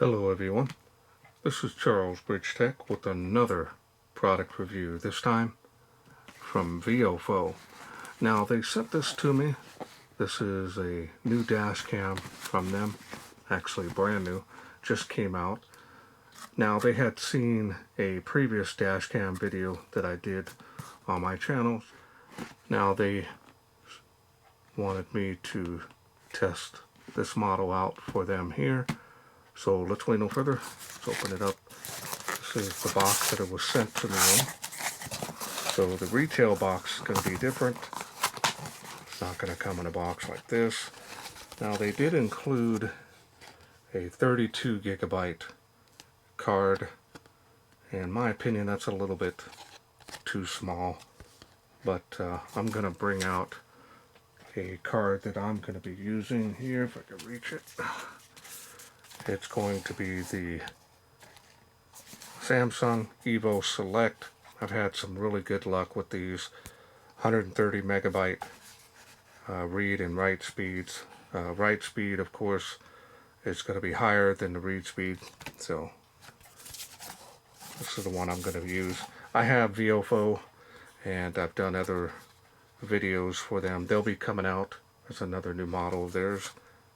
Hello everyone, this is Charles BridgTec with another product review, this time from VIOFO. Now they sent this to me. This is a new dash cam from them, actually brand new, just came out. Now they had seen a previous dash cam video that I did on my channel. Now they wanted me to test this model out for them here. So let's wait no further. Let's open it up. This is the box that it was sent to me in. So the retail box is going to be different. It's not going to come in a box like this. Now they did include a 32 gigabyte card. In my opinion, that's a little bit too small. But I'm going to bring out a card that I'm going to be using here, if I can reach it. It's going to be the Samsung Evo Select. I've had some really good luck with these 130 megabyte read and write speeds. Write speed, of course, is going to be higher than the read speed, so this is the one I'm going to use. I have VIOFO, and I've done other videos for them. They'll be coming out. There's another new model of theirs.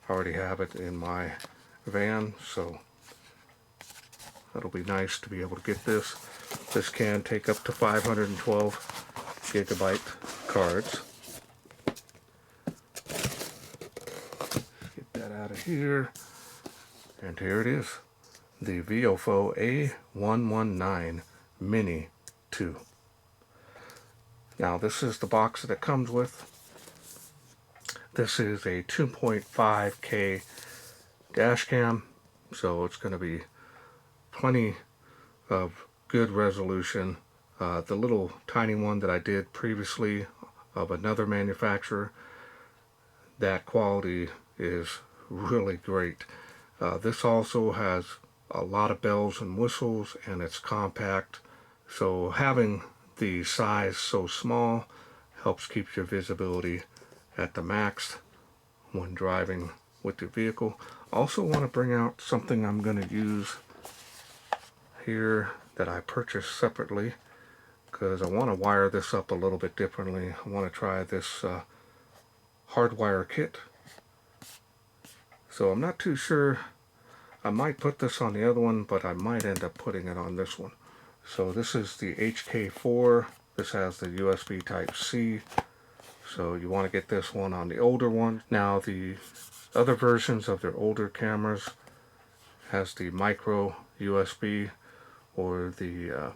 I already have it in my van, so that'll be nice to be able to get this. This can take up to 512 gigabyte cards. Get that out of here, and here it is, the VIOFO A119 Mini 2. Now this is the box that it comes with. This is a 2.5K dash cam, so it's going to be plenty of good resolution. The little tiny one that I did previously of another manufacturer, that quality is really great. This also has a lot of bells and whistles, and it's compact, so having the size so small helps keep your visibility at the max when driving with your vehicle. Also want to bring out something I'm going to use here that I purchased separately, because I want to wire this up a little bit differently. I want to try this hardwire kit. So I'm not too sure. I might put this on the other one, but I might end up putting it on this one. So this is the HK4. This has the USB Type-C. So you want to get this one on the older one. Now the other versions of their older cameras has the micro USB, or the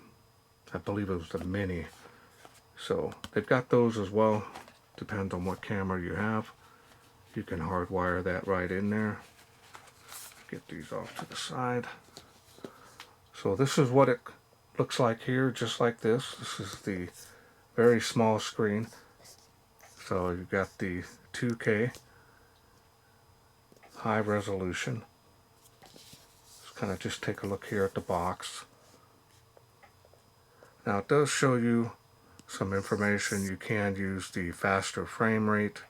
I believe it was the Mini. So they've got those as well. Depends on what camera you have. You can hardwire that right in there. Get these off to the side. So this is what it looks like here, just like this. This is the very small screen. So you've got the 2K high resolution. Let's kind of just take a look here at the box. Now it does show you some information. You can use the faster frame rate,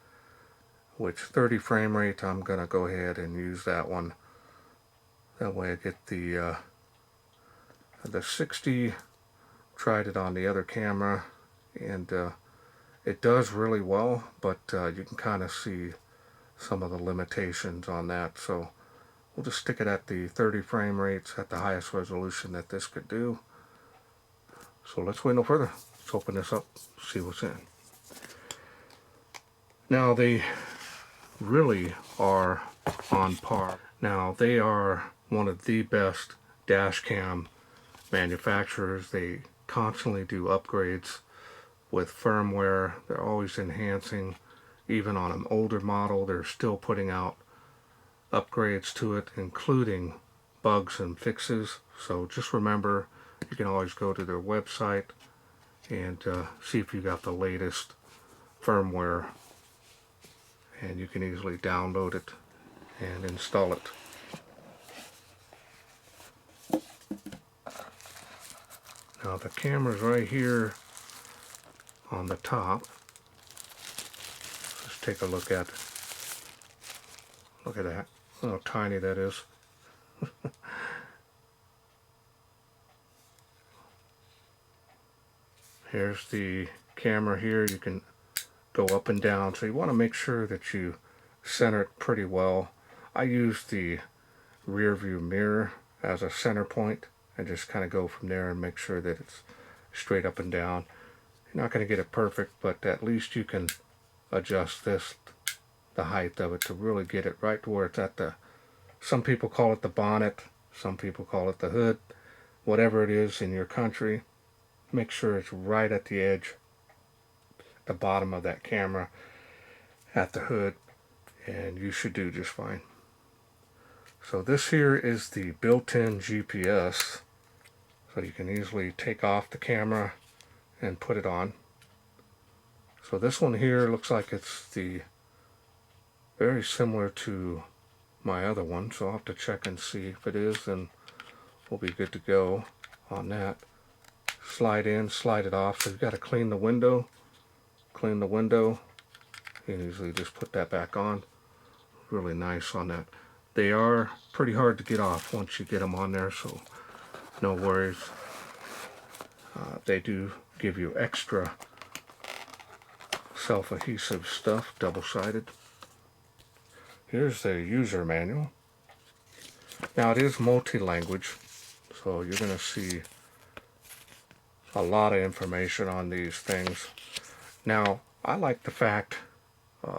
which 30 frame rate, I'm going to go ahead and use that one. That way I get the 60. Tried it on the other camera, and it does really well, but you can kind of see some of the limitations on that. So we'll just stick it at the 30 frame rates at the highest resolution that this could do. So let's wait no further. Let's open this up, see what's in. Now they really are on par. Now they are one of the best dash cam manufacturers. They constantly do upgrades with firmware. They're always enhancing. Even on an older model, they're still putting out upgrades to it, including bugs and fixes. So just remember, you can always go to their website and see if you got the latest firmware, and you can easily download it and install it. Now the camera's right here on the top. Let's take a look at that. Look how tiny that is. Here's the camera here. You can go up and down, so you want to make sure that you center it pretty well. I use the rear view mirror as a center point and just kind of go from there and make sure that it's straight up and down. You're not going to get it perfect, but at least you can adjust this, the height of it, to really get it right to where it's at the, some people call it the bonnet, some people call it the hood, whatever it is in your country. Make sure it's right at the edge, the bottom of that camera, at the hood, and you should do just fine. So this here is the built-in GPS, so you can easily take off the camera and put it on. So this one here looks like it's the very similar to my other one, so I'll have to check and see if it is, and we'll be good to go on that. Slide in, slide it off, so you've got to clean the window. Clean the window. You can easily just put that back on. Really nice on that. They are pretty hard to get off once you get them on there, so no worries. They do give you extra self-adhesive stuff, double-sided. Here's the user manual. Now it is multi-language, so you're going to see a lot of information on these things. Now, I like the fact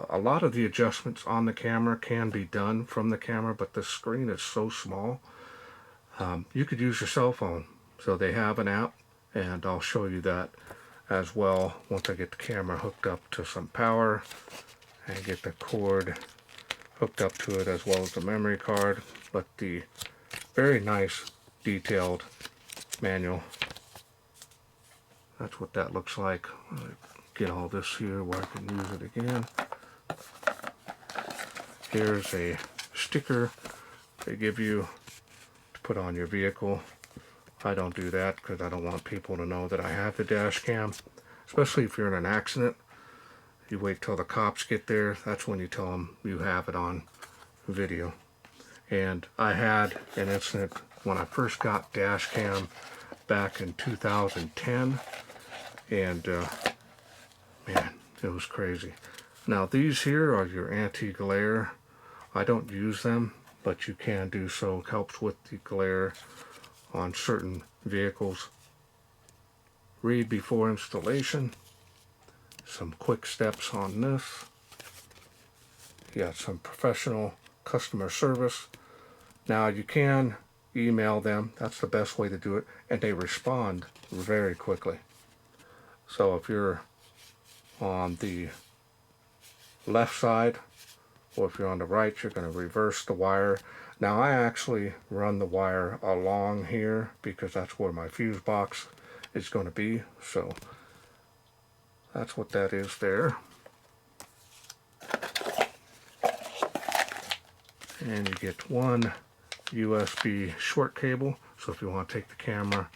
a lot of the adjustments on the camera can be done from the camera, but the screen is so small. You could use your cell phone. So they have an app, and I'll show you that as well once I get the camera hooked up to some power and get the cord hooked up to it, as well as the memory card. But the very nice detailed manual, that's what that looks like. Get all this here where I can use it again. Here's a sticker they give you to put on your vehicle. I don't do that because I don't want people to know that I have the dash cam, especially if you're in an accident. You wait till the cops get there, that's when you tell them you have it on video. And I had an incident when I first got dash cam back in 2010, and man, it was crazy. Now these here are your anti-glare. I don't use them, but you can do so. It helps with the glare on certain vehicles. Read before installation. Some quick steps on this. You got some professional customer service. Now you can email them. That's the best way to do it, and they respond very quickly. So if you're on the left side, or if you're on the right, you're going to reverse the wire. Now I actually run the wire along here because that's where my fuse box is going to be. So that's what that is there. And you get one USB short cable, so if you want to take the camera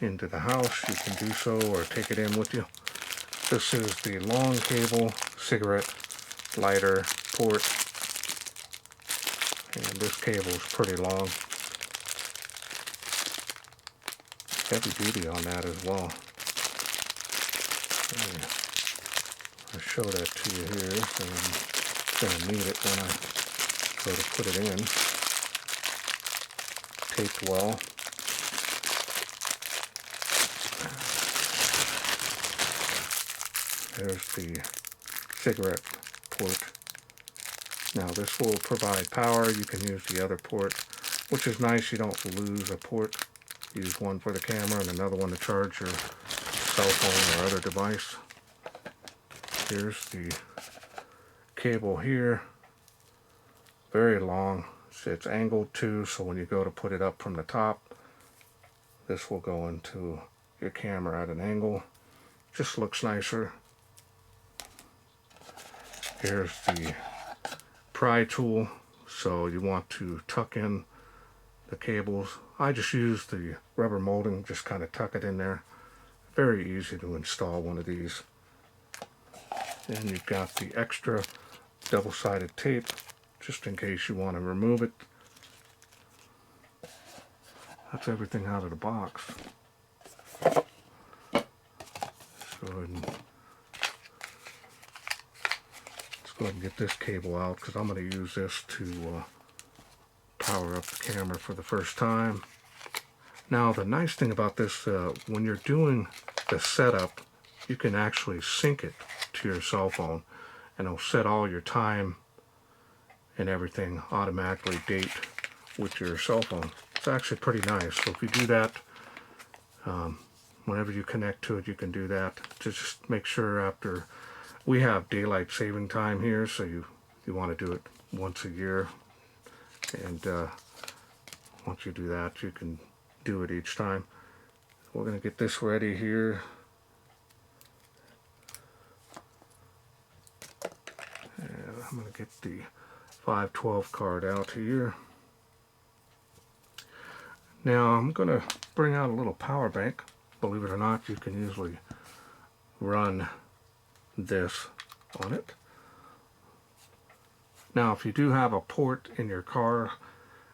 into the house, you can do so, or take it in with you. This is the long cable cigarette lighter port, and this cable is pretty long. Heavy duty on that as well. I'll show that to you here, so I'm going to need it when I go to put it in. Taped well. There's the cigarette port. Now this will provide power. You can use the other port, which is nice. You don't lose a port. Use one for the camera and another one to charge your cell phone or other device. Here's the cable here. Very long. It's angled too, so when you go to put it up from the top, this will go into your camera at an angle. Just looks nicer. Here's the pry tool, so you want to tuck in the cables. I just use the rubber molding, just kind of tuck it in there. Very easy to install one of these. And you've got the extra double-sided tape, just in case you want to remove it. That's everything out of the box. go ahead and get this cable out because I'm going to use this to power up the camera for the first time. Now the nice thing about this, when you're doing the setup, you can actually sync it to your cell phone and it'll set all your time and everything automatically date with your cell phone. It's actually pretty nice. So if you do that, whenever you connect to it, you can do that. Just make sure after, we have daylight saving time here, so you want to do it once a year. And once you do that, you can do it each time. We're going to get this ready here. And I'm going to get the 512 card out here. Now I'm going to bring out a little power bank. Believe it or not, you can usually run this on it. Now if you do have a port in your car,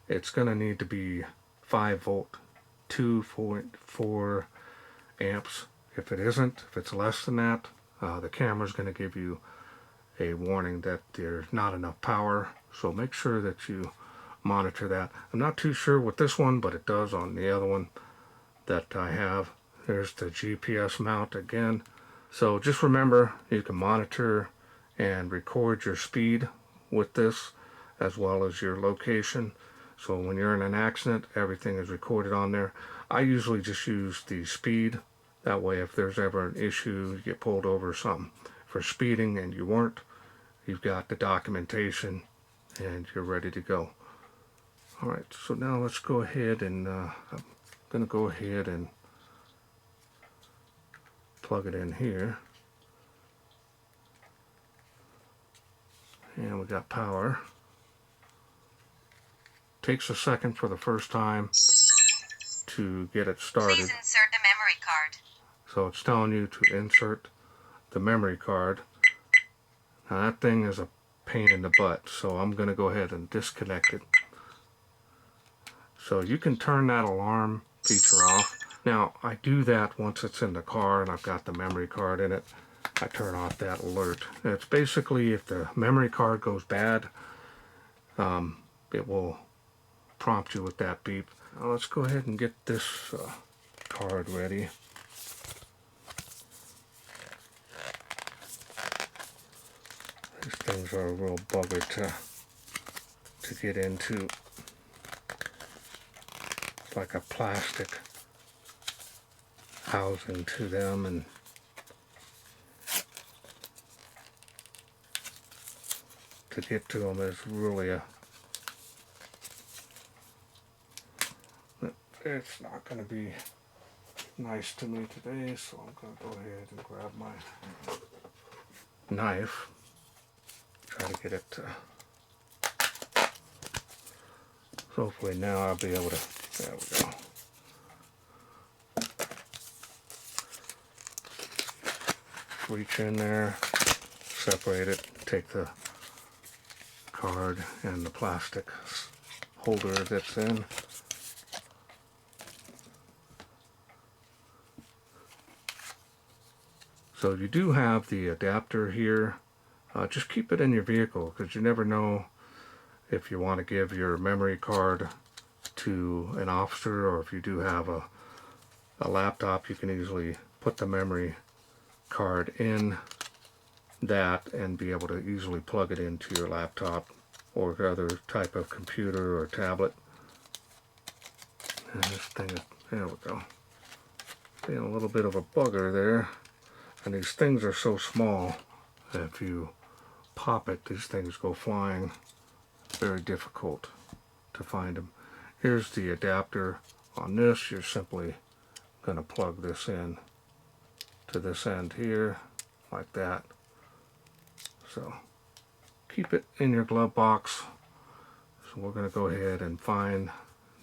it's going to need to be 5 volt, 2.4 amps. If it isn't, if it's less than that, the camera's going to give you a warning that there's not enough power. So make sure that you monitor that. I'm not too sure with this one, but it does on the other one that I have. There's the GPS mount again. So just remember, you can monitor and record your speed with this as well as your location. So when you're in an accident, everything is recorded on there. I usually just use the speed. That way if there's ever an issue, you get pulled over or something for speeding and you weren't, you've got the documentation and you're ready to go. Alright, so now let's go ahead and I'm going to go ahead and plug it in here. And we got power. Takes a second for the first time to get it started. Please insert a memory card. So it's telling you to insert the memory card. Now that thing is a pain in the butt, so I'm going to go ahead and disconnect it. So you can turn that alarm feature off. Now I do that once it's in the car and I've got the memory card in it. I turn off that alert. It's basically if the memory card goes bad, it will prompt you with that beep. Now let's go ahead and get this card ready. These things are a real bugger to get into. It's like a plastic housing to them, and to get to them is really it's not going to be nice to me today, so I'm going to go ahead and grab my knife, try to get it so hopefully now I'll be able to, there we go. Reach in there, separate it, take the card and the plastic holder that's in. So you do have the adapter here. Just keep it in your vehicle because you never know if you want to give your memory card to an officer, or if you do have a laptop, you can easily put the memory card in that and be able to easily plug it into your laptop or other type of computer or tablet. And this thing, there we go. Being a little bit of a bugger there. And these things are so small that if you pop it, these things go flying. Very difficult to find them. Here's the adapter on this. You're simply going to plug this in to this end here, like that. So keep it in your glove box. So we're going to go ahead and find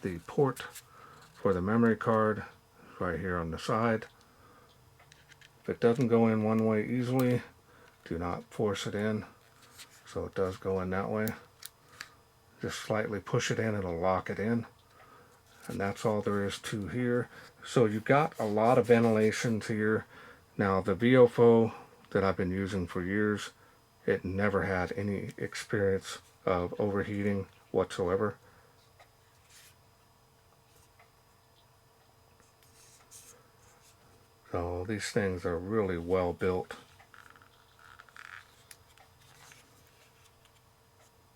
the port for the memory card right here on the side. If it doesn't go in one way easily, do not force it in. So it does go in that way. Just slightly push it in and it'll lock it in. And that's all there is to here. So you've got a lot of ventilations here. Now the VIOFO that I've been using for years, it never had any experience of overheating whatsoever. So these things are really well built.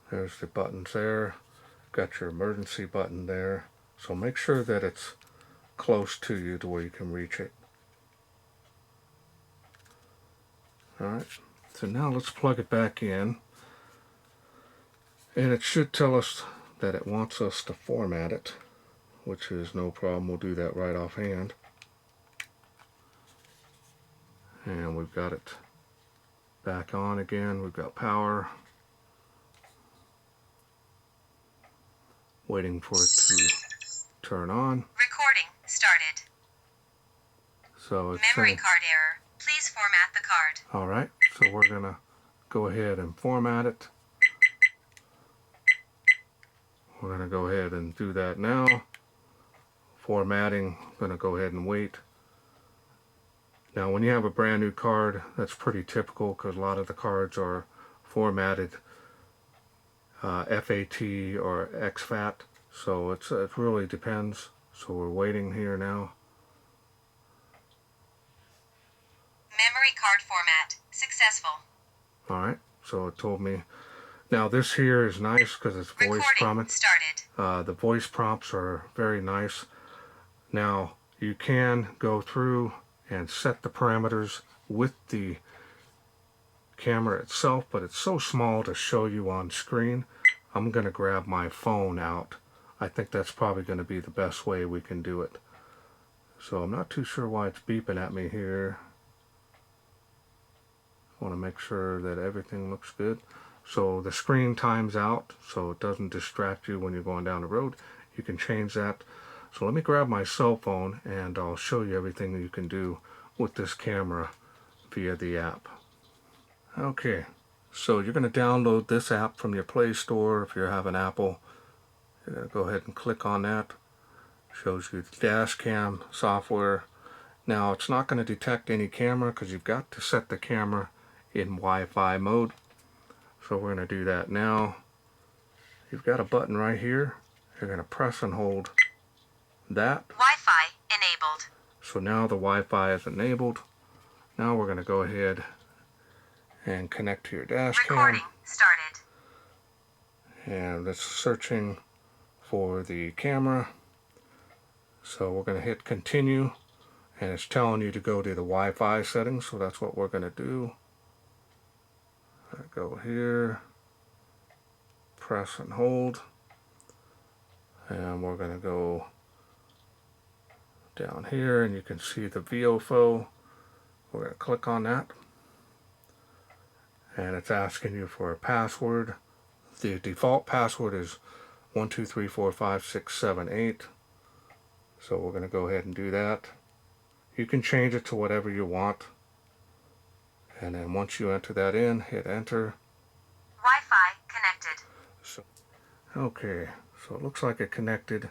There's the buttons there. Got your emergency button there. So make sure that it's close to you to where you can reach it. Alright, so now let's plug it back in. And it should tell us that it wants us to format it, which is no problem. We'll do that right offhand. And we've got it back on again. We've got power. Waiting for it to turn on. Recording started. So it's memory card error. Please format the card. Alright, so we're gonna go ahead and format it. We're gonna go ahead and do that now. Formatting, I'm gonna go ahead and wait. Now when you have a brand new card, that's pretty typical because a lot of the cards are formatted FAT or exFAT, so it really depends. So we're waiting here now. Memory card format successful. Alright, so it told me. Now this here is nice because it's voice prompt. The voice prompts are very nice. Now you can go through and set the parameters with the camera itself, but it's so small to show you on screen. I'm going to grab my phone out. I think that's probably going to be the best way we can do it. So I'm not too sure why it's beeping at me here. I want to make sure that everything looks good. So the screen times out so it doesn't distract you when you're going down the road. You can change that. So let me grab my cell phone and I'll show you everything you can do with this camera via the app. Okay, so you're going to download this app from your Play Store if you have an Apple. You're going to go ahead and click on that. Shows you the dash cam software. Now it's not going to detect any camera because you've got to set the camera in Wi-Fi mode. So we're going to do that now. You've got a button right here. You're going to press and hold that. Wi-Fi enabled. So now the Wi-Fi is enabled. Now we're going to go ahead and connect to your dash cam. Recording started. And it's searching for the camera. So we're going to hit continue. And it's telling you to go to the Wi-Fi settings. So that's what we're going to do. Go here. Press and hold. And we're going to go down here and you can see the VIOFO. We're going to click on that. And it's asking you for a password. The default password is 12345678. So we're going to go ahead and do that. You can change it to whatever you want. And then once you enter that in, hit enter. Wi-Fi connected. Okay, so it looks like it connected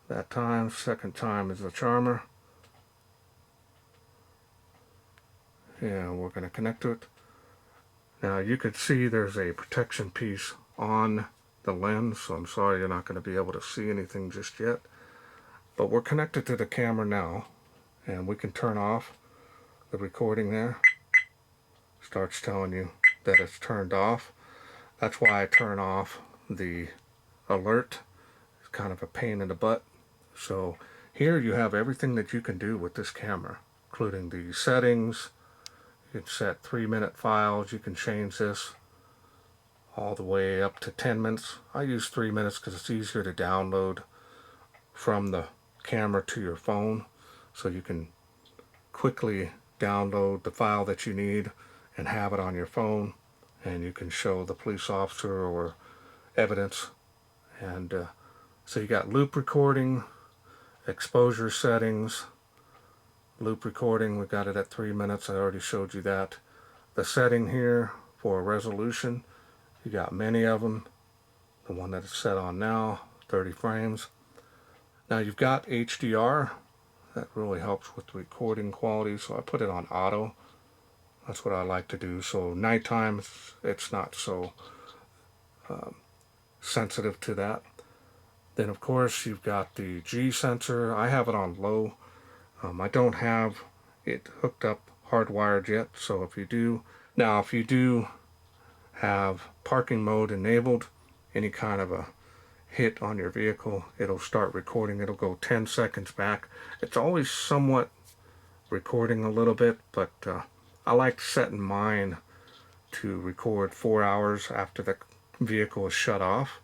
that time. Second time is the charmer. And we're going to connect to it. Now you can see there's a protection piece on the lens, so I'm sorry you're not going to be able to see anything just yet. But we're connected to the camera now, and we can turn off the recording there. Starts telling you that it's turned off. That's why I turn off the alert. It's kind of a pain in the butt. So here you have everything that you can do with this camera, including the settings. You can set 3-minute files. You can change this all the way up to 10 minutes. I use 3 minutes because it's easier to download from the camera to your phone, so you can quickly download the file that you need and have it on your phone, and you can show the police officer or evidence. And so you got loop recording, exposure settings. Loop recording, we got it at 3 minutes. I already showed you that. The setting here for resolution, you got many of them. The one that it's set on now, 30 frames. Now you've got HDR. That really helps with the recording quality, so I put it on auto. That's what I like to do. So nighttime, it's not so sensitive to that. Then of course you've got the G sensor. I have it on low. I don't have it hooked up hardwired yet, so if you do have parking mode enabled, any kind of a hit on your vehicle, it'll start recording. It'll go 10 seconds back. It's always somewhat recording a little bit, but I like setting mine to record 4 hours after the vehicle is shut off,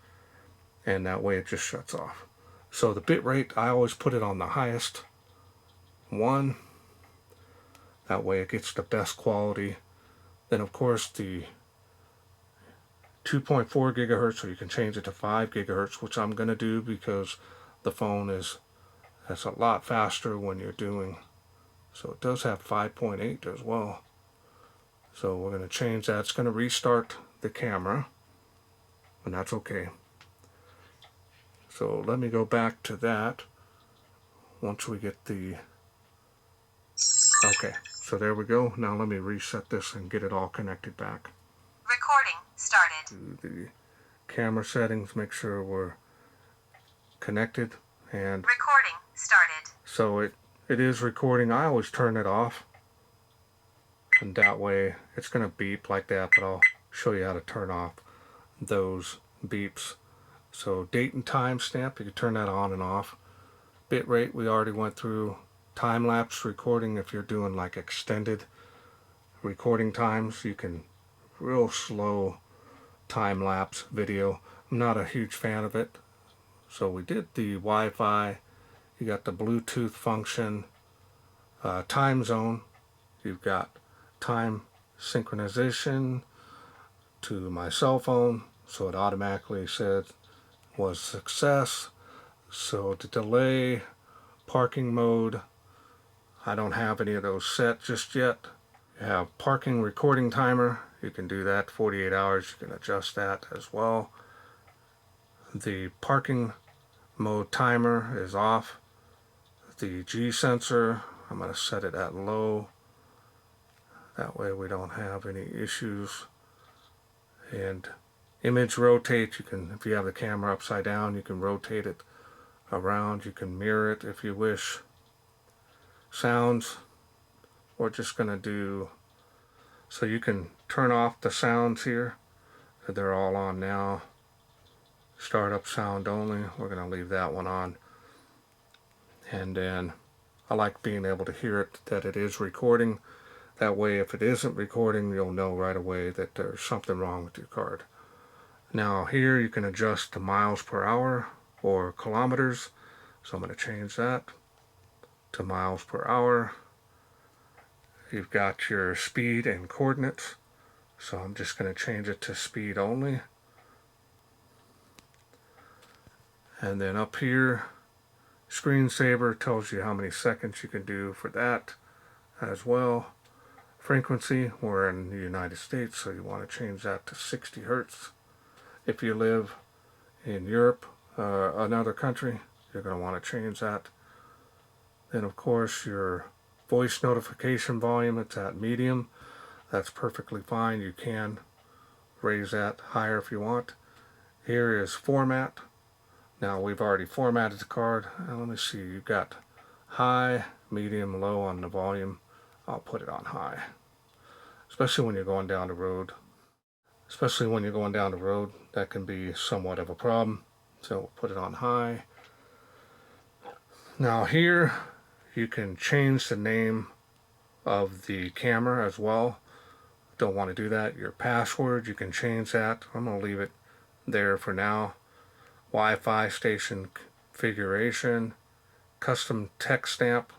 and that way it just shuts off. So the bit rate, I always put it on the highest one. That way it gets the best quality. Then of course the 2.4 gigahertz, or you can change it to 5 gigahertz, which I'm going to do because the phone that's a lot faster when you're doing. So it does have 5.8 as well. So we're going to change that. It's going to restart the camera, and that's okay. So let me go back to that once we get the... Okay, so there we go. Now let me reset this and get it all connected back. Recording started. To the camera settings, make sure we're connected, and Recording started. so it is recording. I always turn it off, and that way it's going to beep like that, but I'll show you how to turn off those beeps. So date and time stamp, you can turn that on and off. Bit rate, we already went through. Time-lapse recording, if you're doing like extended recording times, you can real slow time-lapse video. I'm not a huge fan of it. So we did the Wi-Fi, you got the Bluetooth function, time zone, you've got time synchronization to my cell phone, so it automatically said was success. So the delay, parking mode, I don't have any of those set just yet. You have parking recording timer, you can do that 48 hours, you can adjust that as well. The parking mode timer is off. The G sensor, I'm going to set it at low. That way we don't have any issues. And image rotate, you can, if you have the camera upside down, you can rotate it around. You can mirror it if you wish. Sounds, we're just going to do, so you can turn off the sounds here. They're all on now. Startup sound only, we're going to leave that one on. And then I like being able to hear it, that it is recording. That way if it isn't recording, you'll know right away that there's something wrong with your card. Now here you can adjust to miles per hour or kilometers. So I'm going to change that to miles per hour. You've got your speed and coordinates. So I'm just going to change it to speed only. And then up here, screensaver tells you how many seconds you can do for that as well. Frequency, we're in the United States, so you want to change that to 60 hertz. If you live in Europe, another country, you're going to want to change that. Then of course your voice notification volume, it's at medium. That's perfectly fine. You can raise that higher if you want. Here is format. Now we've already formatted the card. Let me see, you've got high, medium, low on the volume. I'll put it on high. Especially when you're going down the road. That can be somewhat of a problem. So we'll put it on high. Now here you can change the name of the camera as well. Don't want to do that. Your password, you can change that. I'm going to leave it there for now. Wi-Fi station configuration, custom text stamp.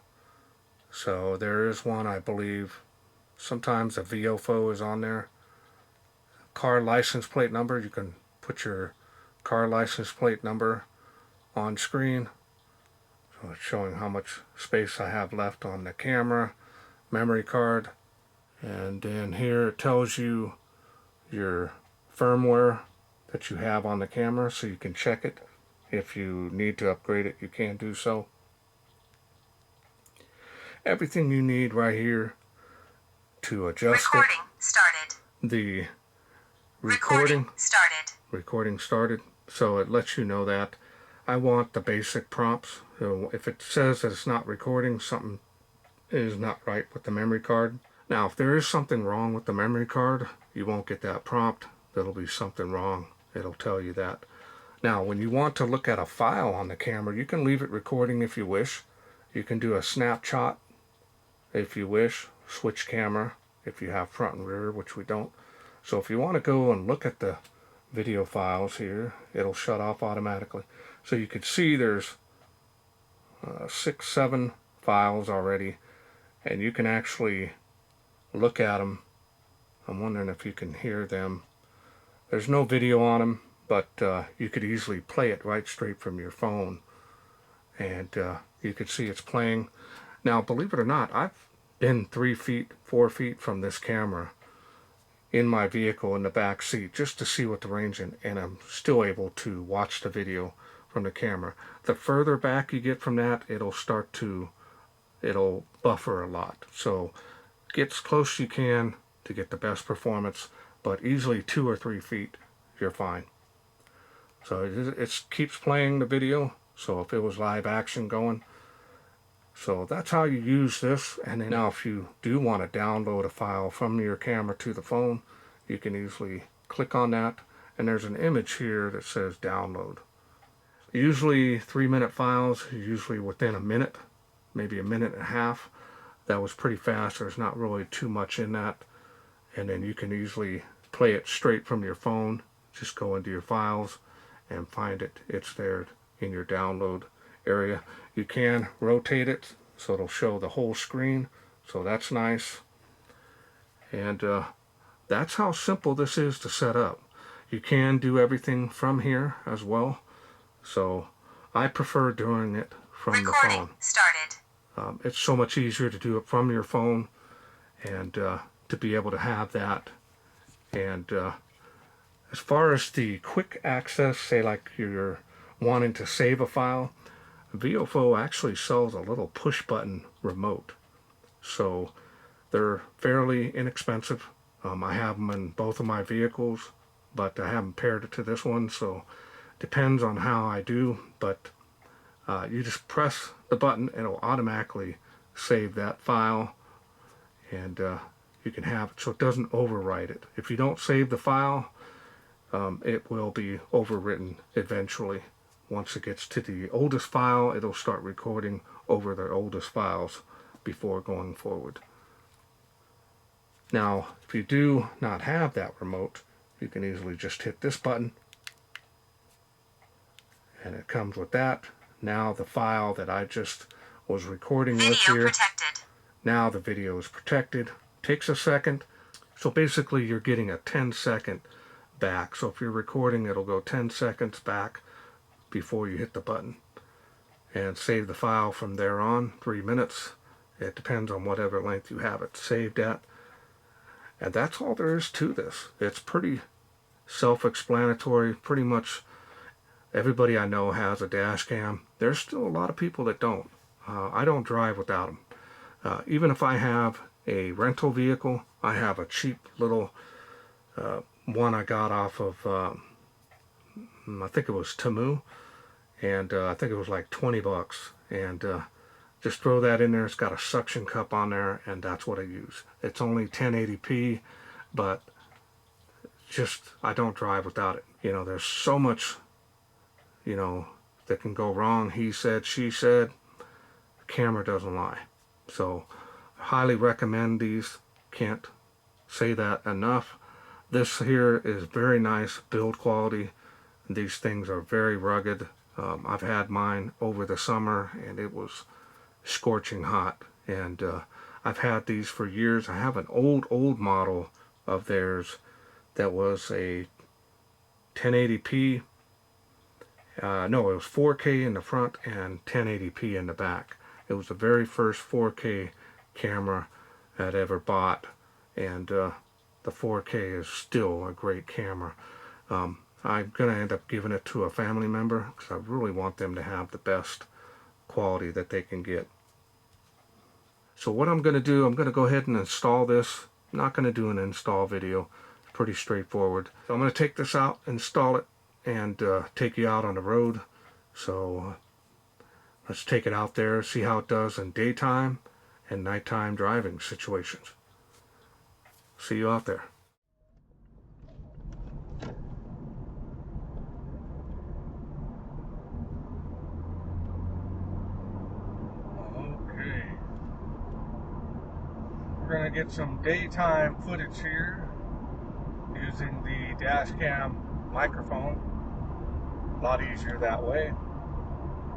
So there is one, I believe. Sometimes a VIOFO is on there. Car license plate number, you can put your car license plate number on screen. So it's showing how much space I have left on the camera. Memory card. And then here it tells you your firmware that you have on the camera, so you can check it. If you need to upgrade it, you can do so. everything you need right here to adjust Recording it. started. The Recording started, so it lets you know that. I want the basic prompts. So if it says that it's not recording, something is not right with the memory card. Now, if there is something wrong with the memory card, you won't get that prompt. There'll be something wrong. It'll tell you that. Now, when you want to look at a file on the camera, you can leave it recording if you wish. You can do a snapshot if you wish. Switch camera if you have front and rear, which we don't. So if you want to go and look at the video files here, it'll shut off automatically. So you can see there's 6, 7 files already, and you can actually look at them. I'm wondering if you can hear them. There's no video on them, but you could easily play it right straight from your phone, and you could see it's playing. Now, believe it or not, I've been 3 feet, 4 feet from this camera in my vehicle in the back seat just to see what the range is, and I'm still able to watch the video from the camera. The further back you get from that, it'll buffer a lot. So get as close as you can to get the best performance, but easily 2 or 3 feet, you're fine. So it keeps playing the video, so if it was live action going. So that's how you use this. And then now if you do want to download a file from your camera to the phone, you can easily click on that, and there's an image here that says download. Usually 3-minute files, usually within a minute, maybe a minute and a half. That was pretty fast. There's not really too much in that. And then you can easily play it straight from your phone. Just go into your files and find it. It's there in your download area. You can rotate it so it'll show the whole screen, so that's nice. And that's how simple this is to set up. You can do everything from here as well, so I prefer doing it from the phone. Started. It's so much easier to do it from your phone, and to be able to have that. And as far as the quick access, say like you're wanting to save a file, VIOFO actually sells a little push button remote. So they're fairly inexpensive. I have them in both of my vehicles, but I haven't paired it to this one, so depends on how I do. But you just press the button, it'll automatically save that file, and you can have it so it doesn't overwrite it. If you don't save the file, it will be overwritten eventually. Once it gets to the oldest file, it'll start recording over the oldest files before going forward. Now, if you do not have that remote, you can easily just hit this button, and it comes with that. Now the file that I just was recording with here, Protected. Now the video is protected. Takes a second. So basically you're getting a 10-second back. So if you're recording, it'll go 10 seconds back before you hit the button, and save the file from there on. 3 minutes. It depends on whatever length you have it saved at. And that's all there is to this. It's pretty self-explanatory. Pretty much everybody I know has a dash cam. There's still a lot of people that don't. I don't drive without them. Even if I have a rental vehicle, I have a cheap little one I got off of I think it was Temu, and I think it was like 20 bucks, and just throw that in there. It's got a suction cup on there, and that's what I use. It's only 1080p, but just I don't drive without it. You know, there's so much, you know, that can go wrong. He said, she said. The camera doesn't lie. So I highly recommend these. Can't say that enough. This here is very nice build quality. These things are very rugged. I've had mine over the summer, and it was scorching hot. And I've had these for years. I have an old model of theirs that was a 1080p. No, it was 4K in the front and 1080p in the back. It was the very first 4K camera I'd ever bought, and the 4K is still a great camera. I'm going to end up giving it to a family member because I really want them to have the best quality that they can get. So what I'm going to do, I'm going to go ahead and install this. I'm not going to do an install video. It's pretty straightforward. So I'm going to take this out, install it, and take you out on the road. So let's take it out there, see how it does in daytime and nighttime driving situations. See you out there. Okay. We're going to get some daytime footage here using the dash cam microphone. A lot easier that way.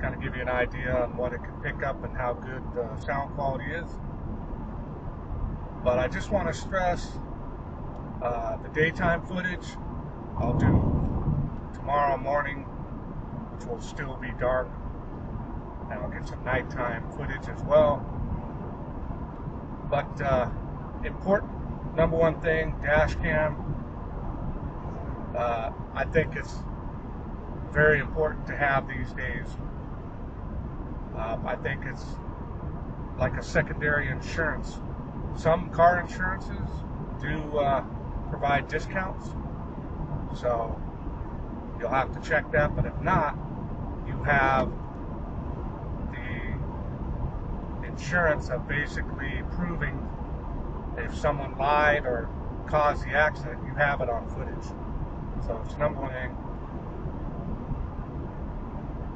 Kind of give you an idea on what it can pick up and how good the sound quality is. But I just want to stress the daytime footage I'll do tomorrow morning, which will still be dark, and I'll get some nighttime footage as well. But important, number one thing, dash cam. I think it's very important to have these days. I think it's like a secondary insurance. Some car insurances do provide discounts, so you'll have to check that, but if not, you have the insurance of basically proving if someone lied or caused the accident, you have it on footage. So it's number one thing.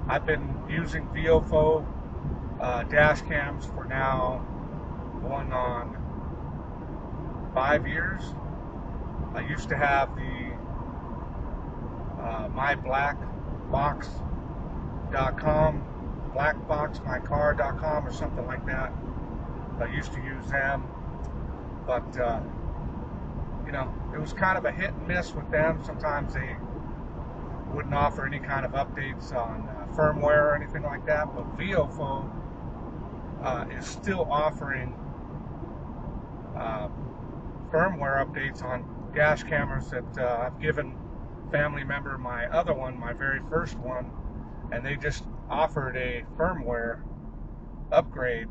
I've been using VIOFO dash cams for now going on 5 years. I used to have the myblackbox.com, blackboxmycar.com or something like that. I used to use them, but you know, it was kind of a hit and miss with them. Sometimes they wouldn't offer any kind of updates on firmware or anything like that, but VIOFO is still offering firmware updates on dash cameras that I've given family member my other one, my very first one, and they just offered a firmware upgrade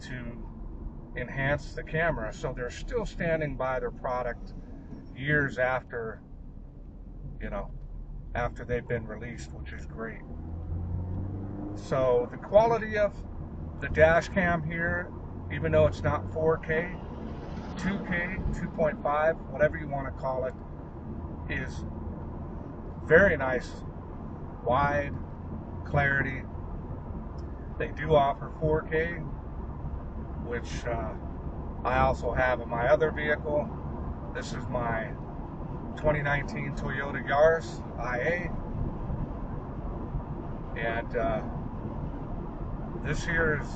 to enhance the camera. So they're still standing by their product years after, you know, after they've been released, which is great. So the quality of the dash cam here, even though it's not 4K, 2K, 2.5, whatever you want to call it, is very nice, wide clarity. They do offer 4K, which I also have in my other vehicle. This is my 2019 Toyota Yaris IA, and this here is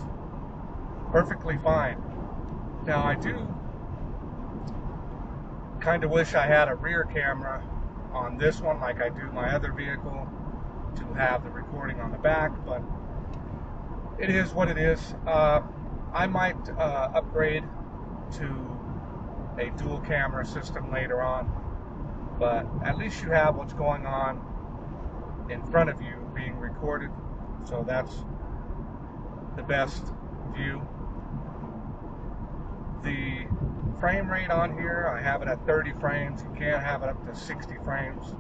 perfectly fine. Now I do kind of wish I had a rear camera on this one like I do my other vehicle to have the recording on the back, but it is what it is. I might upgrade to a dual camera system later on, but at least you have what's going on in front of you being recorded, so that's the best view. The frame rate on here, I have it at 30 frames. You can have it up to 60 frames.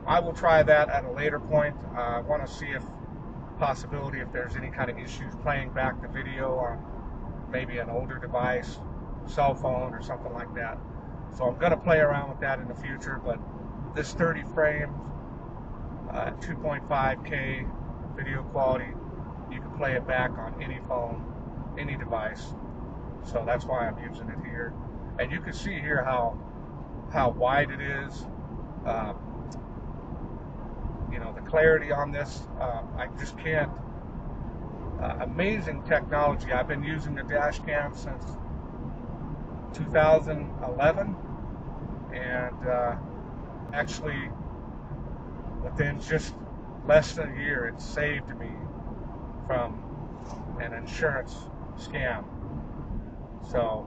I will try that at a later point. I want to see if there's any kind of issues playing back the video on maybe an older device, cell phone or something like that. So I'm going to play around with that in the future, but this 30 frames, 2.5K video quality, you can play it back on any phone, any device. So that's why I'm using it here. And you can see here how wide it is. You know, the clarity on this, I just can't. Amazing technology. I've been using the dash cam since 2011, and actually within just less than a year it saved me from an insurance scam. So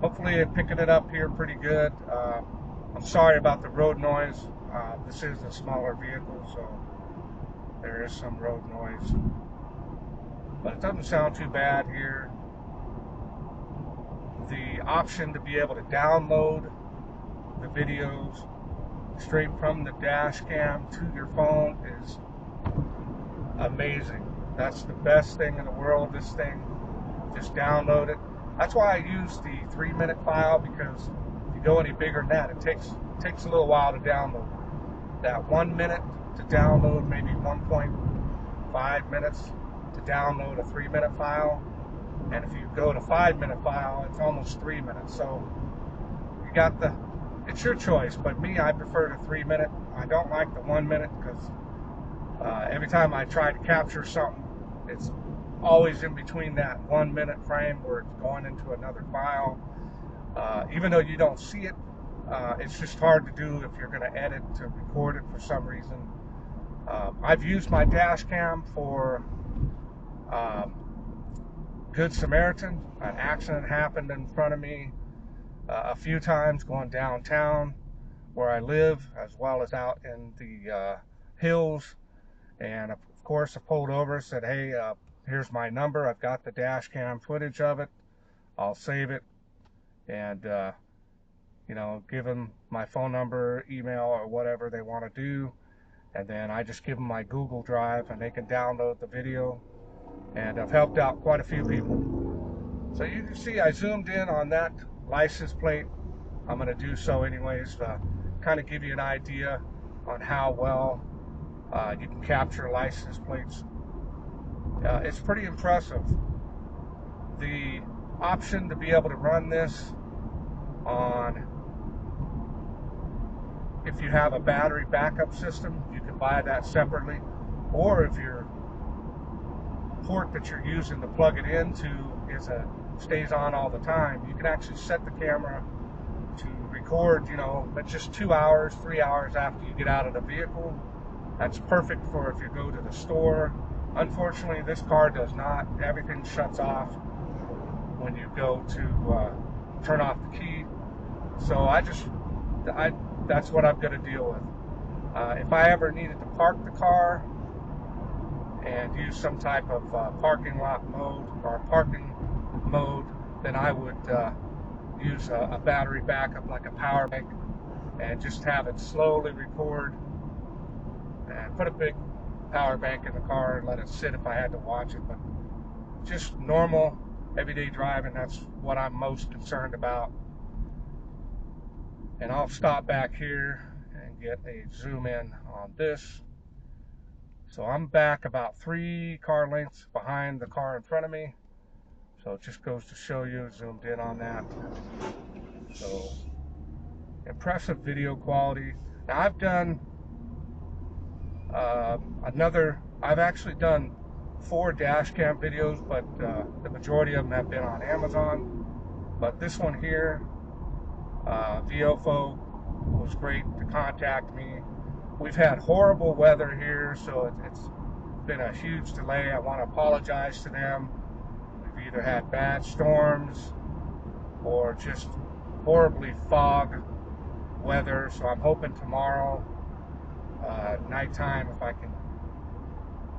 hopefully I'm picking it up here pretty good. I'm sorry about the road noise. This is a smaller vehicle, so there is some road noise. but it doesn't sound too bad here. The option to be able to download the videos straight from the dash cam to your phone is amazing. That's the best thing in the world. This thing, just download it. That's why I use the 3-minute file, because if you go any bigger than that, it takes a little while to download. That 1 minute to download, maybe 1.5 minutes to download a 3-minute file, and if you go to 5-minute file, it's almost 3 minutes. So you got it's your choice, but me, I prefer the 3-minute. I don't like the 1 minute because every time I try to capture something, it's always in between that 1 minute frame where it's going into another file. Even though you don't see it, it's just hard to do if you're going to edit to record it for some reason. I've used my dash cam for Good Samaritan. An accident happened in front of me a few times going downtown where I live, as well as out in the hills. And of course I pulled over, said, hey, here's my number, I've got the dash cam footage of it, I'll save it, and give them my phone number, email, or whatever they want to do, and then I just give them my Google Drive and they can download the video. And I've helped out quite a few people. So you can see I zoomed in on that license plate. I'm going to do so anyways to kind of give you an idea on how well you can capture license plates. It's pretty impressive. The option to be able to run this on, if you have a battery backup system, you can buy that separately, or if your port that you're using to plug it into stays on all the time, you can actually set the camera to record, but just 2 hours, 3 hours after you get out of the vehicle. That's perfect for if you go to the store. Unfortunately, this car does not. Everything shuts off when you go to turn off the key. So that's what I'm going to deal with. If I ever needed to park the car and use some type of parking lot mode or parking mode, then I would use a battery backup like a power bank and just have it slowly record, and put a big power bank in the car and let it sit if I had to watch it. But just normal everyday driving, that's what I'm most concerned about. And I'll stop back here and get a zoom in on this. So I'm back about 3 car lengths behind the car in front of me. So it just goes to show you, zoomed in on that. So impressive video quality. Now I've done I've actually done 4 dash cam videos, but the majority of them have been on Amazon. But this one here, VIOFO, was great to contact me. We've had horrible weather here, so it's been a huge delay. I want to apologize to them. We've either had bad storms or just horribly fog weather, so I'm hoping tomorrow nighttime, if I can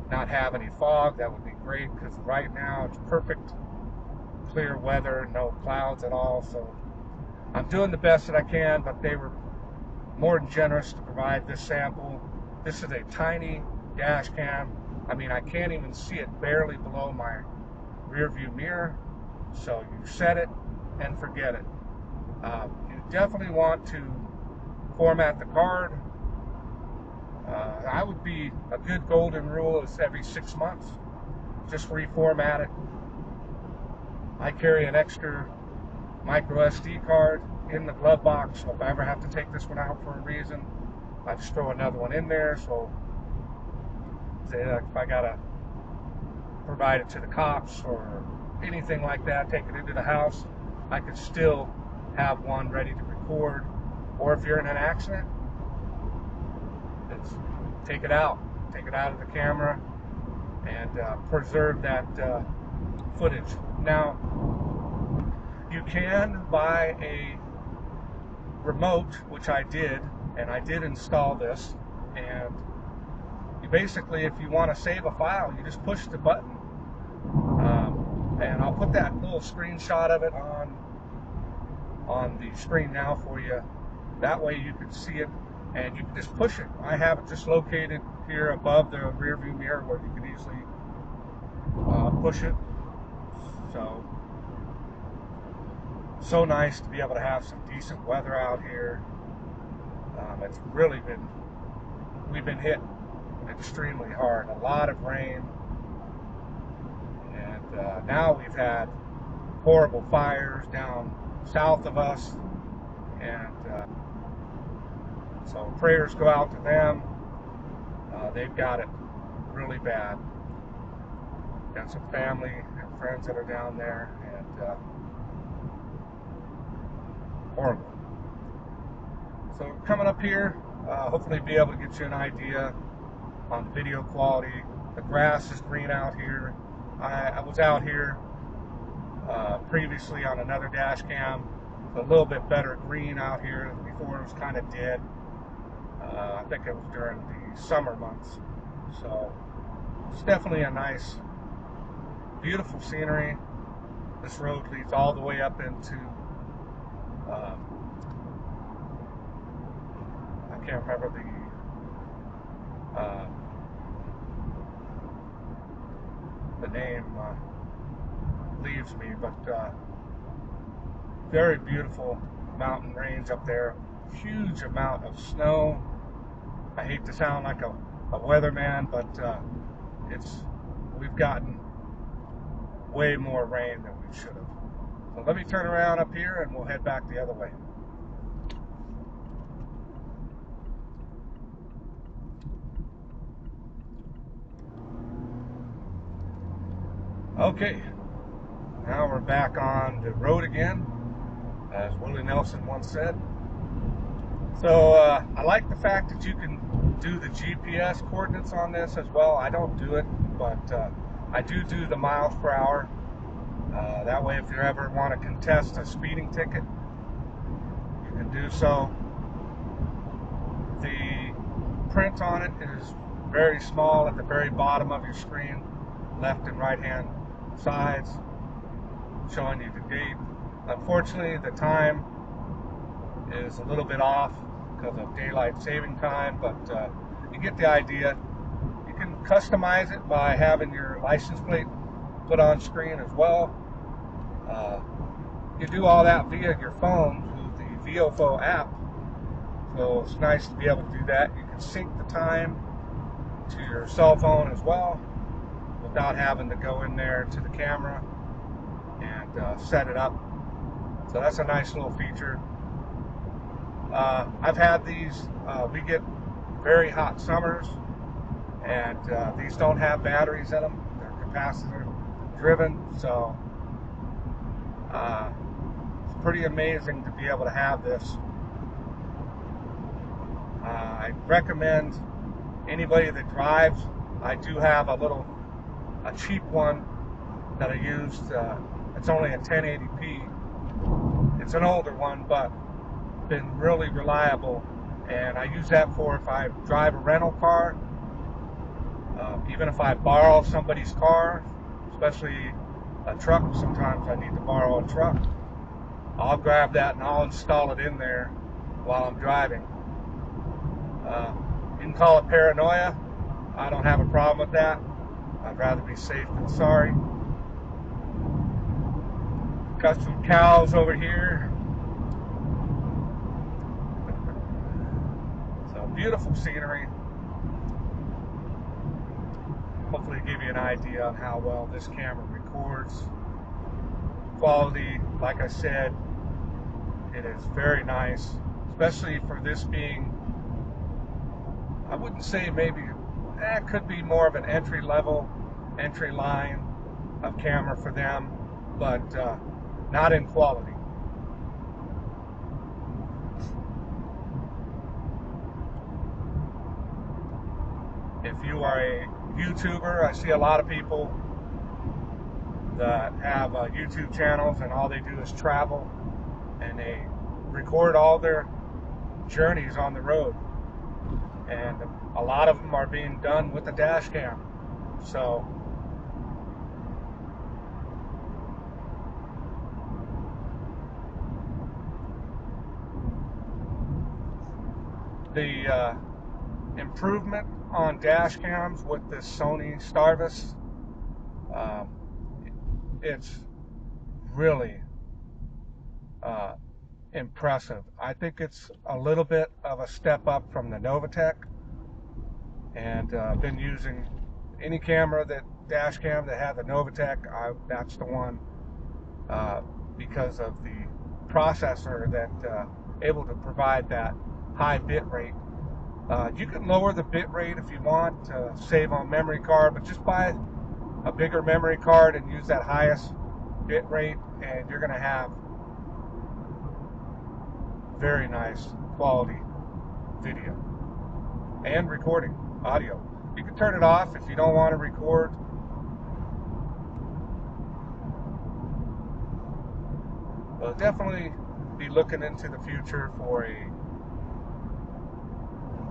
not have any fog, that would be great, because right now it's perfect clear weather, no clouds at all. So I'm doing the best that I can, but they were more than generous to provide this sample. This is a tiny dash cam. I mean, I can't even see it barely below my rear view mirror. So you set it and forget it. You definitely want to format the card. I would be a good golden rule is every 6 months, just reformat it. I carry an extra micro SD card in the glove box, so if I ever have to take this one out for a reason, I just throw another one in there. So if I gotta provide it to the cops or anything like that, take it into the house, I could still have one ready to record. Or if you're in an accident, take it out of the camera and preserve that footage. Now, you can buy a remote, which I did, and I did install this, and you basically, if you want to save a file, you just push the button And I'll put that little screenshot of it on the screen now for you. That way you can see it and you can just push it. I have it just located here above the rear view mirror where you can easily push it. So nice to be able to have some decent weather out here. It's really we've been hit extremely hard. A lot of rain, and now we've had horrible fires down south of us, and so prayers go out to them. They've got it really bad. Got some family and friends that are down there, and horrible. So coming up here, hopefully be able to get you an idea on the video quality. The grass is green out here. I was out here previously on another dash cam, a little bit better green out here. Before it was kind of dead. I think it was during the summer months. So it's definitely a nice, beautiful scenery. This road leads all the way up into I can't remember the name leaves me, but very beautiful mountain range up there. Huge amount of snow. I hate to sound like a weatherman, but we've gotten way more rain than we should have. So let me turn around up here and we'll head back the other way. Okay, now we're back on the road again, as Willie Nelson once said. So I like the fact that you can do the GPS coordinates on this as well. I don't do it, but I do the miles per hour. That way, if you ever want to contest a speeding ticket, you can do so. The print on it is very small at the very bottom of your screen, left and right hand sides, showing you the date. Unfortunately, the time is a little bit off because of daylight saving time, but you get the idea. You can customize it by having your license plate put on screen as well. You do all that via your phone through the VIOFO app, so it's nice to be able to do that. You can sync the time to your cell phone as well without having to go in there to the camera and set it up. So that's a nice little feature. I've had these, we get very hot summers, and these don't have batteries in them. They're capacitor driven, so it's pretty amazing to be able to have this. I recommend anybody that drives. I do have a cheap one that I used. It's only a 1080p. It's an older one, but been really reliable, and I use that for if I drive a rental car, even if I borrow somebody's car, especially a truck. Sometimes I need to borrow a truck. I'll grab that and I'll install it in there while I'm driving. You can call it paranoia. I don't have a problem with that. I'd rather be safe than sorry. Got some cows over here. So beautiful scenery. Hopefully give you an idea on how well this camera records. Quality, like I said, it is very nice, especially for this being, I wouldn't say maybe, it could be more of an entry line of camera for them, but not in quality. If you are a YouTuber, I see a lot of people that have YouTube channels and all they do is travel, and they record all their journeys on the road, and a lot of them are being done with a dash cam. So the improvement on dash cams with this Sony Starvis, it's really impressive. I think it's a little bit of a step up from the Novatech, and I've been using any camera that dash cam that had the Novatech. That's the one, because of the processor that able to provide that high bit rate. You can lower the bit rate if you want to save on memory card, but just buy a bigger memory card and use that highest bit rate, and you're going to have very nice quality video and recording audio. You can turn it off if you don't want to record. Well, definitely be looking into the future for a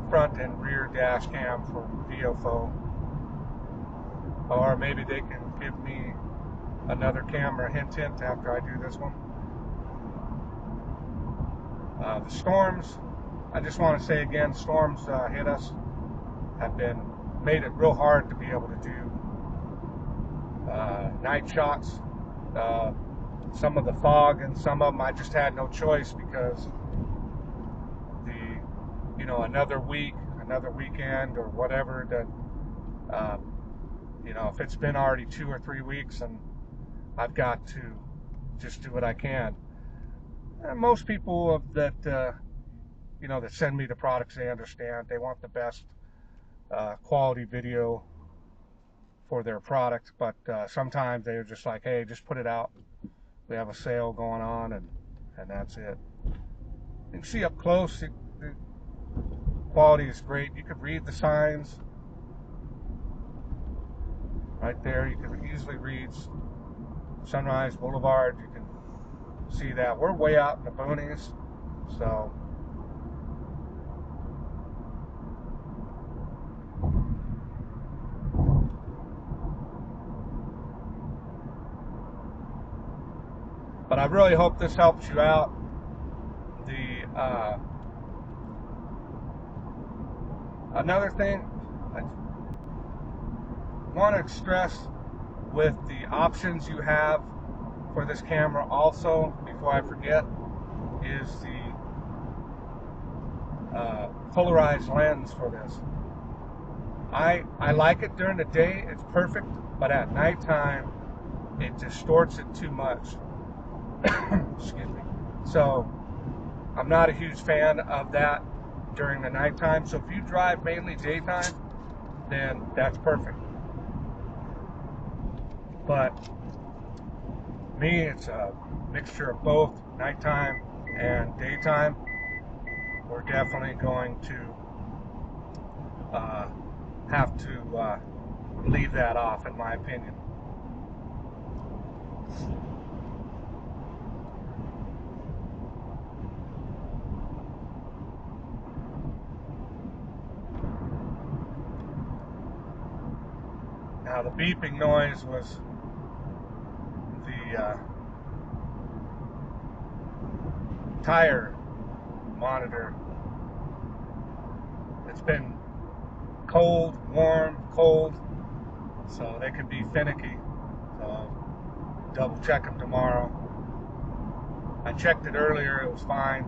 front and rear dash cam from VIOFO, or maybe they can give me another camera, hint after I do this one. The storms, I just want to say again, storms hit us, have made it real hard to be able to do night shots. Some of the fog and some of them I just had no choice, because another week, another weekend or whatever, that if it's been already 2 or 3 weeks, and I've got to just do what I can. And most people that that send me the products, they understand. They want the best quality video for their product, but sometimes they're just like, hey, just put it out. We have a sale going on, and that's it. You can see up close, the quality is great. You could read the signs right there. You can easily read Sunrise Boulevard. You can see that. We're way out in the boonies, so but I really hope this helps you out. Another thing I want to stress with the options you have for this camera also, before I forget, is the polarized lens for this. I like it during the day, it's perfect, but at nighttime it distorts it too much. Excuse me. So I'm not a huge fan of that during the nighttime. So if you drive mainly daytime, then that's perfect. But me, it's a mixture of both, nighttime and daytime. We're definitely going to have to leave that off, in my opinion. Now the beeping noise was the tire monitor. It's been cold, warm, cold, so they can be finicky. So double check them tomorrow. I checked it earlier, it was fine.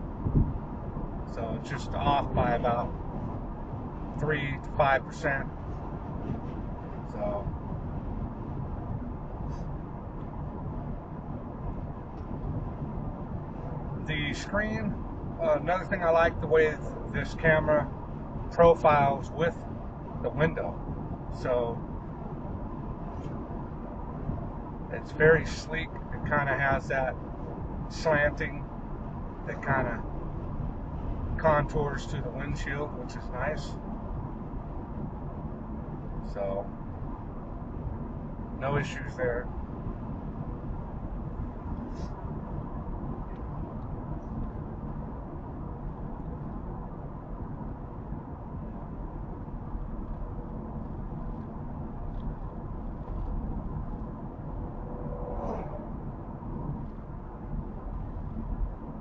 So it's just off by about 3 to 5%. So the screen, another thing I like, the way this camera profiles with the window. So it's very sleek. It kind of has that slanting that kind of contours to the windshield, which is nice. So no issues there.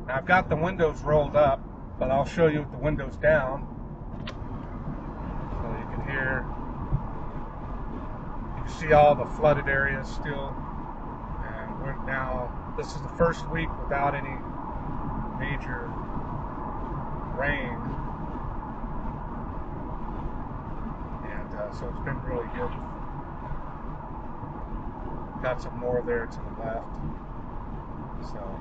Now I've got the windows rolled up, but I'll show you with the windows down. here. You can see all the flooded areas still. And we're now, this is the first week without any major rain. And so it's been really good. Got some more there to the left. So.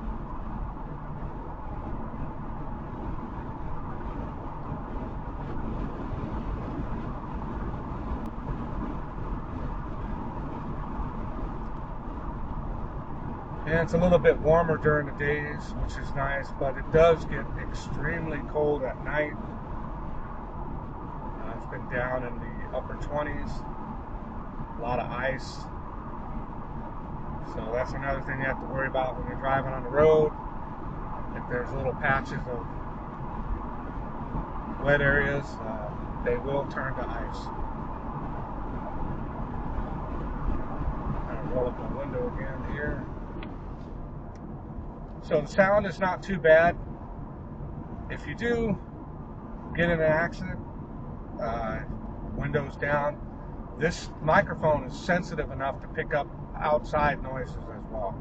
And it's a little bit warmer during the days, which is nice, but it does get extremely cold at night. It's been down in the upper 20s, a lot of ice. So that's another thing you have to worry about when you're driving on the road. If there's little patches of wet areas, they will turn to ice. I'll roll up my window again here. So the sound is not too bad. If you do get in an accident, windows down, this microphone is sensitive enough to pick up outside noises as well.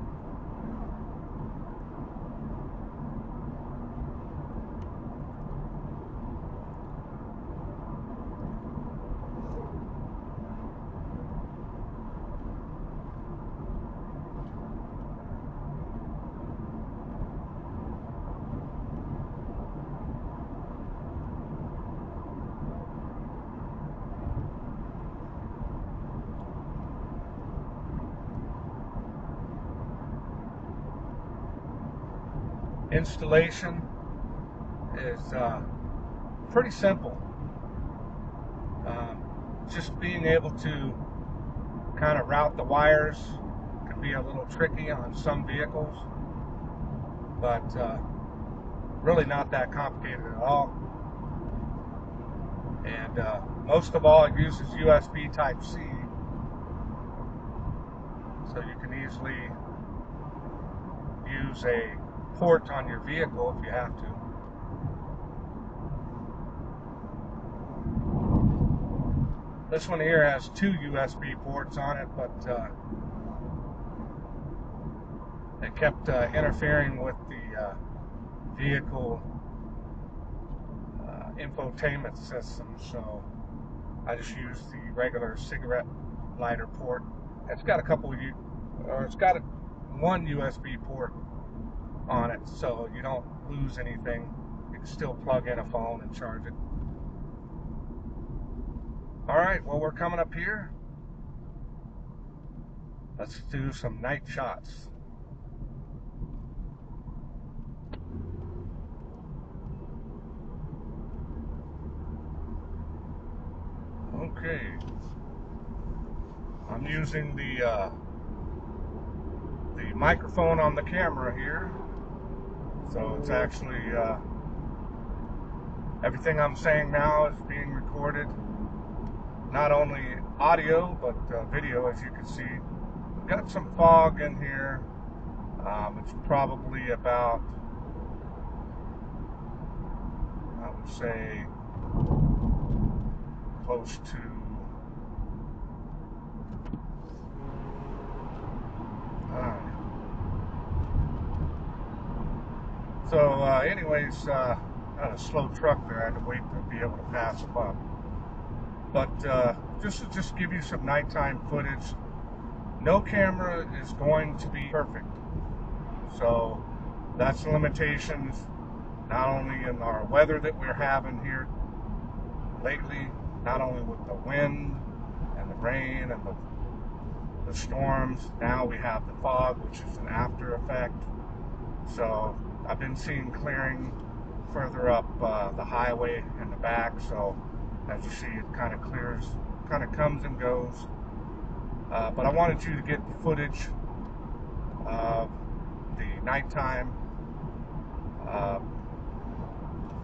Installation is pretty simple. Just being able to kind of route the wires can be a little tricky on some vehicles, but really not that complicated at all. And most of all, it uses USB Type-C, so you can easily use a port on your vehicle if you have to. This one here has two USB ports on it, but it kept interfering with the vehicle infotainment system, so I just used the regular cigarette lighter port. It's got a couple of one USB port on it, so you don't lose anything. You can still plug in a phone and charge it. Alright, well, we're coming up here. Let's do some night shots. Okay. I'm using the microphone on the camera here. So it's actually, everything I'm saying now is being recorded. Not only audio, but video, as you can see. We've got some fog in here. It's probably about, I would say, close to So anyways, had a slow truck there. I had to wait to be able to pass them up. But just to give you some nighttime footage, no camera is going to be perfect. So that's the limitations, not only in our weather that we're having here lately, not only with the wind and the rain and the storms. Now we have the fog, which is an after effect. So I've been seeing clearing further up the highway in the back, so as you see, it kind of clears, kind of comes and goes. But I wanted you to get footage of the nighttime.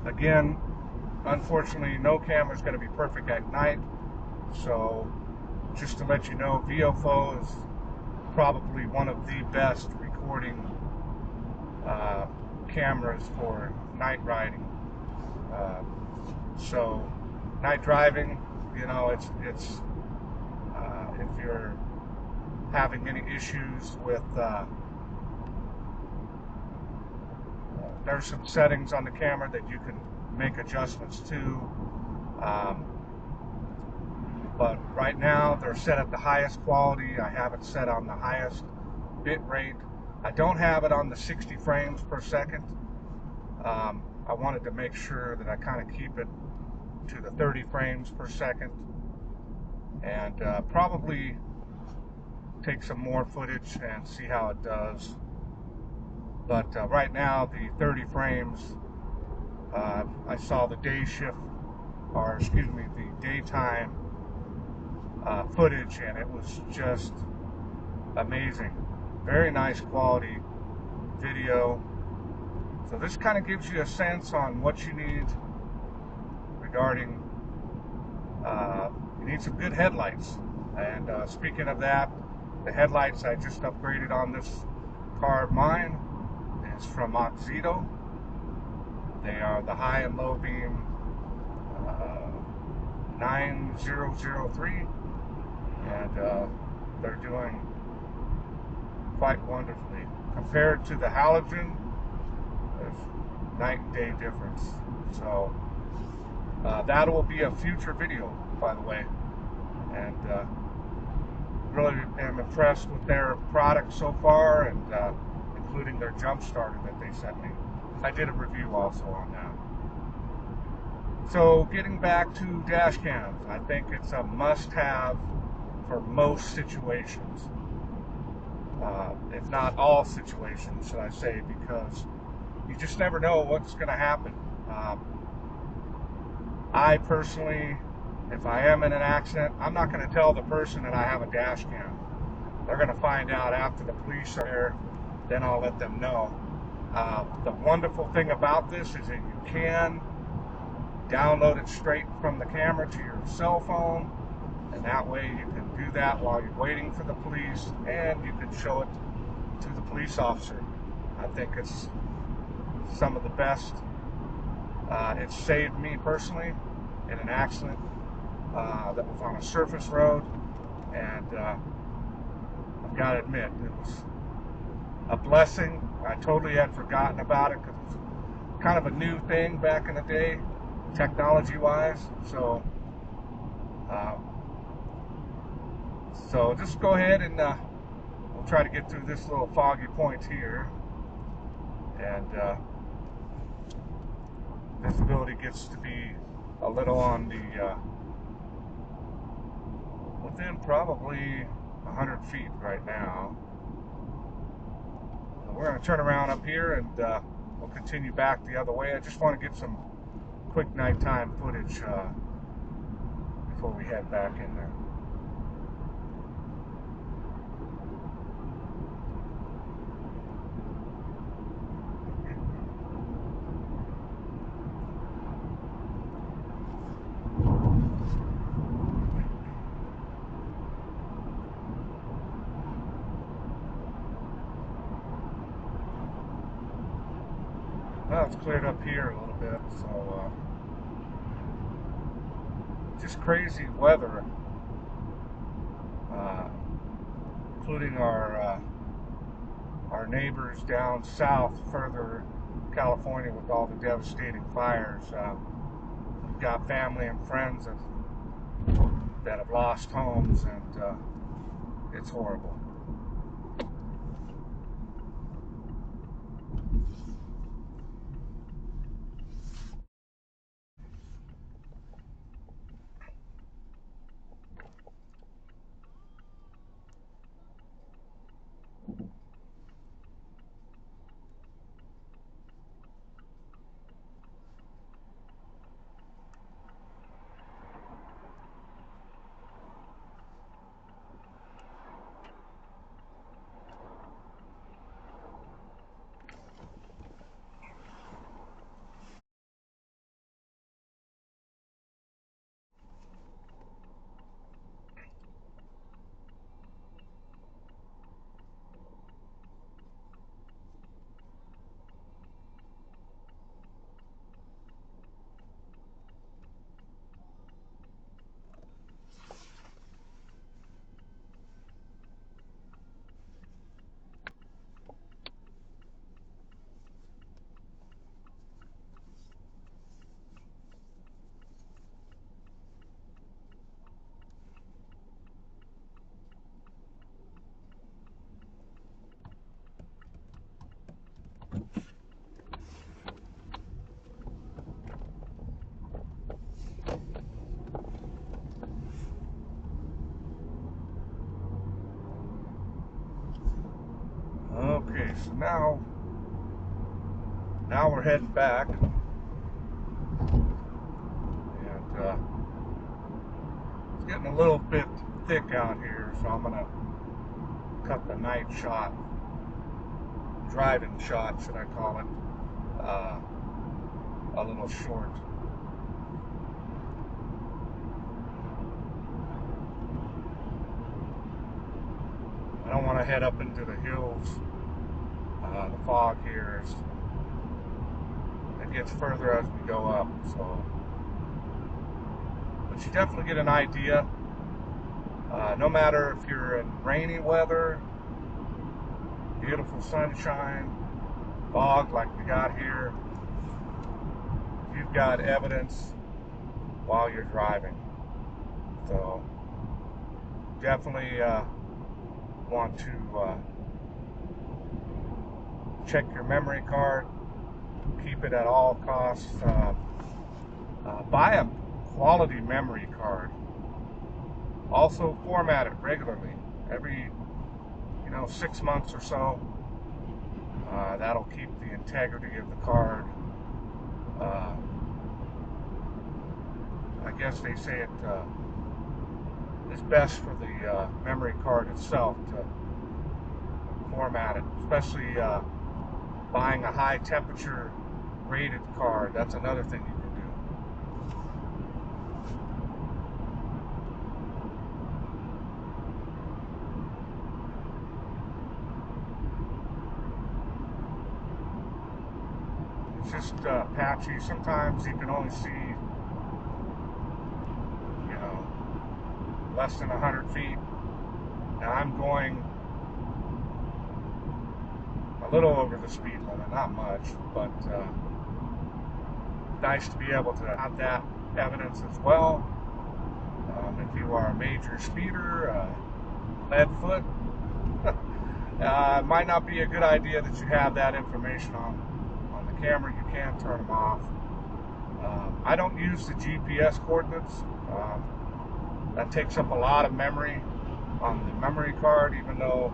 Again, unfortunately, no camera is going to be perfect at night, so just to let you know, VIOFO is probably one of the best recording cameras for night riding. So night driving, You know, it's if you're having any issues with, there's some settings on the camera that you can make adjustments to. But right now they're set at the highest quality. I have it set on the highest bit rate. I don't have it on the 60 frames per second. I wanted to make sure that I kind of keep it to the 30 frames per second, and probably take some more footage and see how it does. But right now the 30 frames, I saw the day shift, or excuse me, the daytime footage, and it was just amazing. Very nice quality video. So this kind of gives you a sense on what you need regarding, you need some good headlights. And speaking of that, the headlights I just upgraded on this car of mine is from Oxito. They are the high and low beam 9003, and they're doing quite wonderfully. Compared to the halogen, there's night and day difference. So that will be a future video, by the way, and really am impressed with their product so far, and including their jump starter that they sent me. I did a review also on that. So getting back to dash cams, I think it's a must-have for most situations, if not all situations, should I say, because you just never know what's going to happen. I personally, if I am in an accident, I'm not going to tell the person that I have a dash cam. They're going to find out after the police are there, then I'll let them know. The wonderful thing about this is that you can download it straight from the camera to your cell phone, and that way you can do that while you're waiting for the police, and you can show it to the police officer. I think it's some of the best. It saved me personally in an accident that was on a surface road, and I've got to admit, it was a blessing. I totally had forgotten about it because it was kind of a new thing back in the day, technology-wise. So just go ahead and we'll try to get through this little foggy point here, and visibility gets to be a little on the within probably 100 feet right now. So we're going to turn around up here, and we'll continue back the other way. I just want to get some quick nighttime footage before we head back in there. Well, it's cleared up here a little bit, so just crazy weather, including our neighbors down south, further California, with all the devastating fires. We've got family and friends that have lost homes, and it's horrible. Okay, so now we're heading back, and it's getting a little bit thick out here, so I'm gonna cut the night shot, driving shot, should I call it, a little short. I don't want to head up into the hills. The fog here it gets further as we go up, so. But you definitely get an idea. No matter if you're in rainy weather, beautiful sunshine, fog like we got here, you've got evidence while you're driving. So definitely want to check your memory card, keep it at all costs. Buy a quality memory card. Also format it regularly, every 6 months or so. That'll keep the integrity of the card. I guess they say it is best for the memory card itself to format it, especially buying a high temperature rated card. That's another thing you can do. It's just patchy. Sometimes you can only see less than 100 feet. Now I'm going a little over the speed limit, not much, but nice to be able to have that evidence as well. If you are a major speeder, lead foot, it might not be a good idea that you have that information on the camera. You can turn them off. I don't use the GPS coordinates. That takes up a lot of memory on the memory card, even though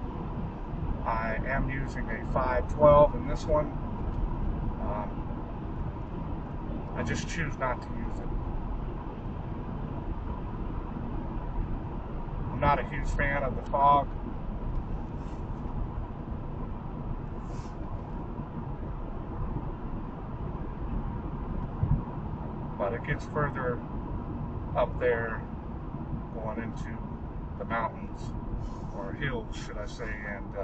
I am using a 512 in this one. I just choose not to use it. I'm not a huge fan of the fog. But it gets further up there, going into the mountains, or hills should I say, and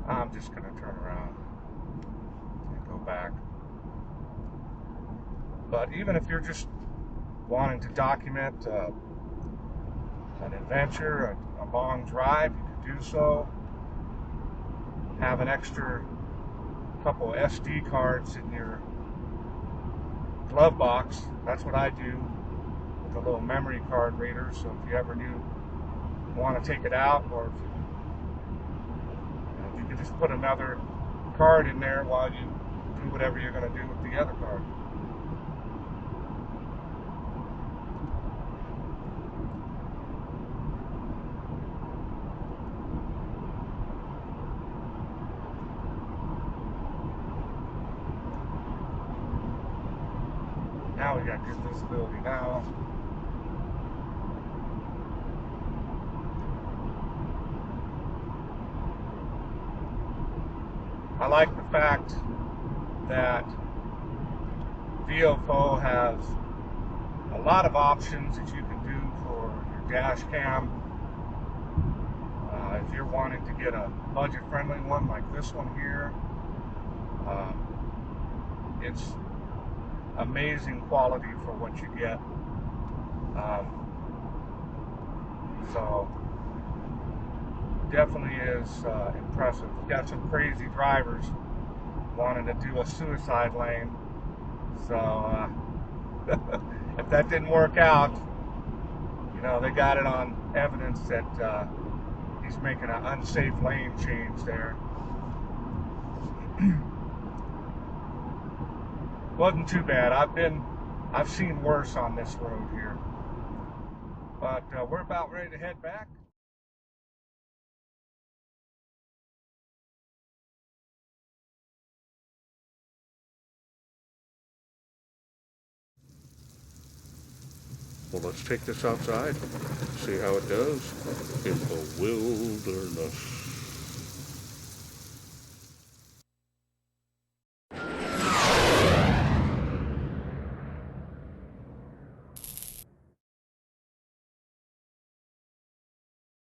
I'm just going to turn around and go back. But even if you're just wanting to document an adventure, a long drive, you could do so. Have an extra couple SD cards in your glove box. That's what I do with a little memory card reader, so if you ever want to take it out, or if you could just put another card in there while you do whatever you're going to do with the other card. Now we got good visibility now. I like the fact that VIOFO has a lot of options that you can do for your dash cam. If you're wanting to get a budget-friendly one like this one here, it's amazing quality for what you get. So definitely is impressive. We've got some crazy drivers wanting to do a suicide lane, so if that didn't work out, they got it on evidence that he's making an unsafe lane change there. Wasn't too bad. I've seen worse on this road here, but we're about ready to head back. Well, let's take this outside, see how it does in the wilderness.